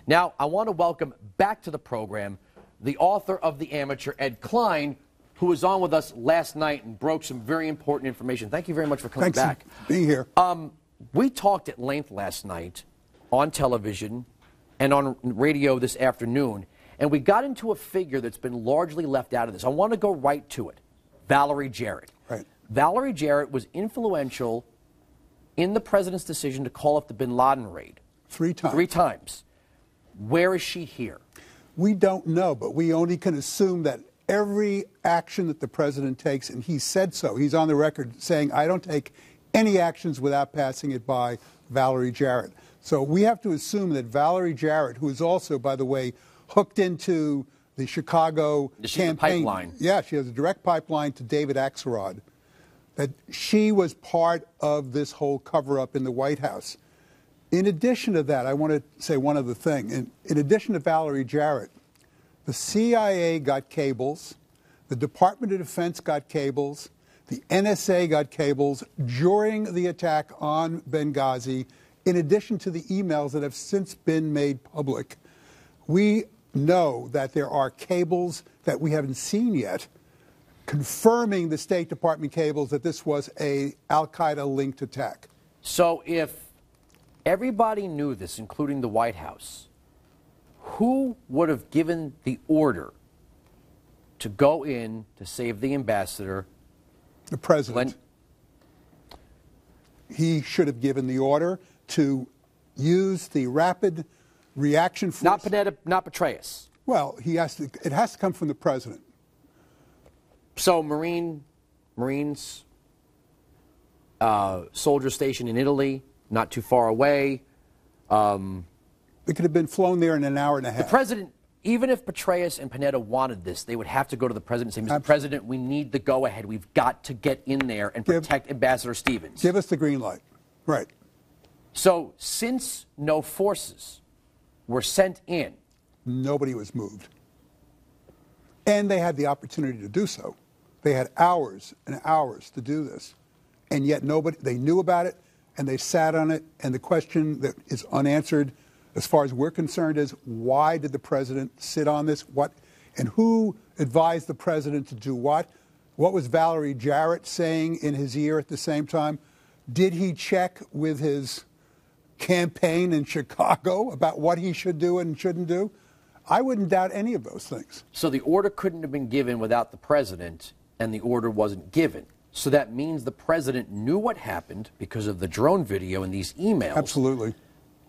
Now, I want to welcome back to the program the author of The Amateur, Ed Klein, who was on with us last night and broke some very important information. Thank you very much for coming back. Thanks for being here. We talked at length last night on television and on radio this afternoon, and we got into a figure that's been largely left out of this. I want to go right to it. Valerie Jarrett. Right. Valerie Jarrett was influential in the president's decision to call up the bin Laden raid. 3 times. 3 times. Where is she here? We don't know, but we only can assume that every action that the president takes, and he said so, he's on the record saying, I don't take any actions without passing it by Valerie Jarrett. So we have to assume that Valerie Jarrett, who is also, by the way, hooked into the Chicago campaign. Pipeline. Yeah, she has a direct pipeline to David Axelrod, that she was part of this whole cover-up in the White House. In addition to that, I want to say one other thing. In addition to Valerie Jarrett, the CIA got cables, the Department of Defense got cables, the NSA got cables during the attack on Benghazi, in addition to the emails that have since been made public. We know that there are cables that we haven't seen yet confirming the State Department cables that this was a al-Qaeda-linked attack. So if everybody knew this, including the White House, who would have given the order to go in to save the ambassador? The president. He should have given the order to use the rapid reaction force. Not Panetta, not Petraeus. Well, it has to come from the president. So Marines, soldier station in Italy, not too far away. It could have been flown there in an hour and a half. The president, even if Petraeus and Panetta wanted this, they would have to go to the president and say, Mr. President, we need the go-ahead. We've got to get in there and protect Ambassador Stevens. Give us the green light. Right. So since no forces were sent in, nobody was moved. And they had the opportunity to do so. They had hours and hours to do this. And yet they knew about it, and they sat on it. And the question that is unanswered, as far as we're concerned, is why did the president sit on this? And who advised the president to do what? What was Valerie Jarrett saying in his ear at the same time? Did he check with his campaign in Chicago about what he should do and shouldn't do? I wouldn't doubt any of those things. So the order couldn't have been given without the president, and the order wasn't given. So that means the president knew what happened because of the drone video and these emails. Absolutely.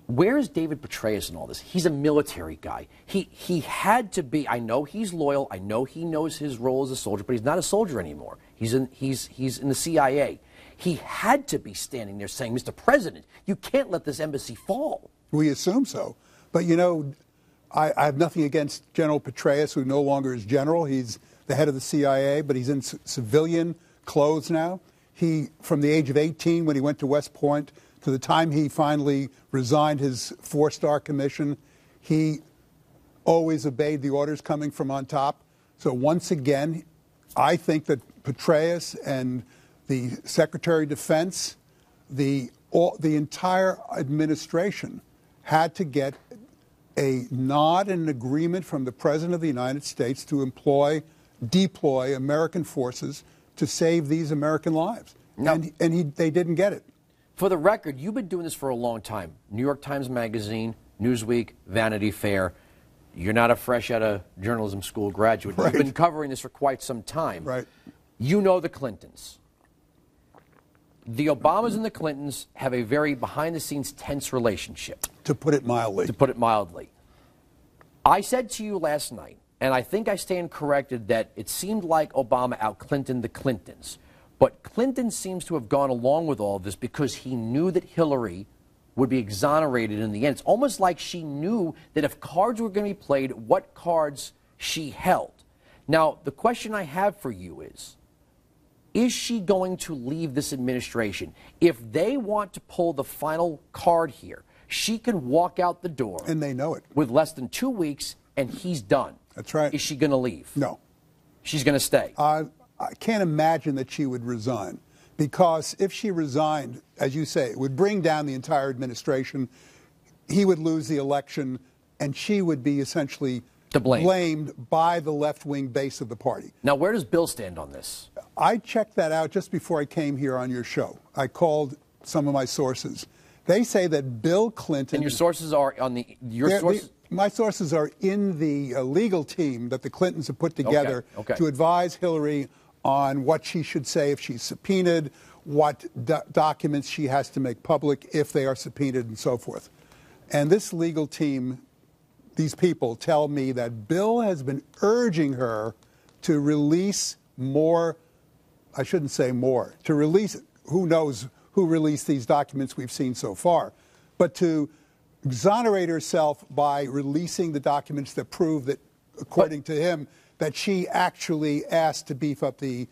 Where is David Petraeus in all this? He's a military guy. He had to be. I know he's loyal. I know he knows his role as a soldier, but he's not a soldier anymore. He's in the CIA. He had to be standing there saying, Mr. President, you can't let this embassy fall. We assume so. But, you know, I have nothing against General Petraeus, who no longer is general. He's the head of the CIA, but he's in civilian clothes now. He, from the age of 18, when he went to West Point, to the time he finally resigned his 4-star commission, he always obeyed the orders coming from on top. So once again, I think that Petraeus and the Secretary of Defense, the entire administration had to get a nod and an agreement from the President of the United States to deploy American forces to save these American lives. No. And they didn't get it. For the record, you've been doing this for a long time. New York Times Magazine, Newsweek, Vanity Fair. You're not a fresh out of journalism school graduate. Right. You've been covering this for quite some time. Right. You know the Clintons. The Obamas and the Clintons have a very behind-the-scenes tense relationship. To put it mildly. To put it mildly. I said to you last night, and I think I stand corrected, that it seemed like Obama out-Clintoned the Clintons. But Clinton seems to have gone along with all of this because he knew that Hillary would be exonerated in the end. It's almost like she knew that if cards were going to be played, what cards she held. Now, the question I have for you is she going to leave this administration? If they want to pull the final card here, she can walk out the door. And they know it. With less than 2 weeks, and he's done. That's right. Is she going to leave? No. She's going to stay? I can't imagine that she would resign, because if she resigned, as you say, it would bring down the entire administration. He would lose the election, and she would be essentially blamed by the left-wing base of the party. Now, where does Bill stand on this? I checked that out just before I came here on your show. I called some of my sources. They say that Bill Clinton... And your sources are on the... My sources are in the legal team that the Clintons have put together to advise Hillary on what she should say if she's subpoenaed, what documents she has to make public if they are subpoenaed, and so forth. And this legal team, these people tell me that Bill has been urging her to release more, I shouldn't say more, to release, who knows who released these documents we've seen so far, but to exonerate herself by releasing the documents that prove that, according to him, that she actually asked to beef up the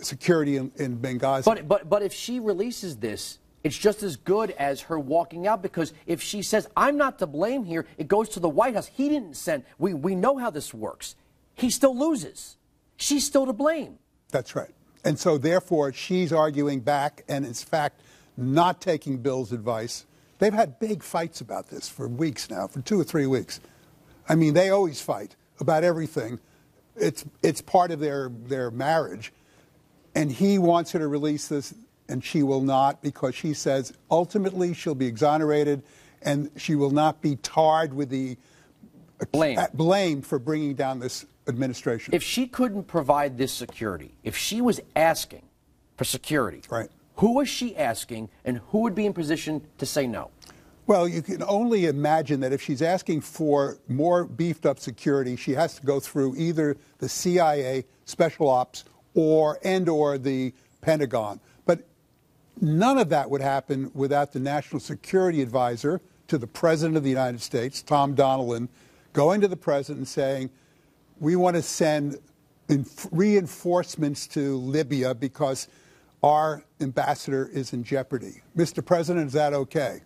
security in Benghazi. But if she releases this, it's just as good as her walking out, because if she says, I'm not to blame here, it goes to the White House. He didn't send, we know how this works. He still loses. She's still to blame. That's right. And so, therefore, she's arguing back and, in fact, not taking Bill's advice. They've had big fights about this for weeks now, for 2 or 3 weeks. I mean, they always fight about everything. It's part of their marriage. And he wants her to release this, and she will not, because she says ultimately she'll be exonerated and she will not be tarred with the blame for bringing down this administration. If she couldn't provide this security, if she was asking for security, right, who was she asking, and who would be in position to say no? Well, you can only imagine that if she's asking for more beefed up security, she has to go through either the CIA, Special Ops, or the Pentagon. But none of that would happen without the National Security Advisor to the President of the United States, Tom Donilon, going to the President and saying, we want to send reinforcements to Libya because our ambassador is in jeopardy. Mr. President, is that okay?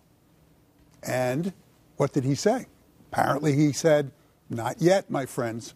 And what did he say? Apparently he said, not yet, my friends.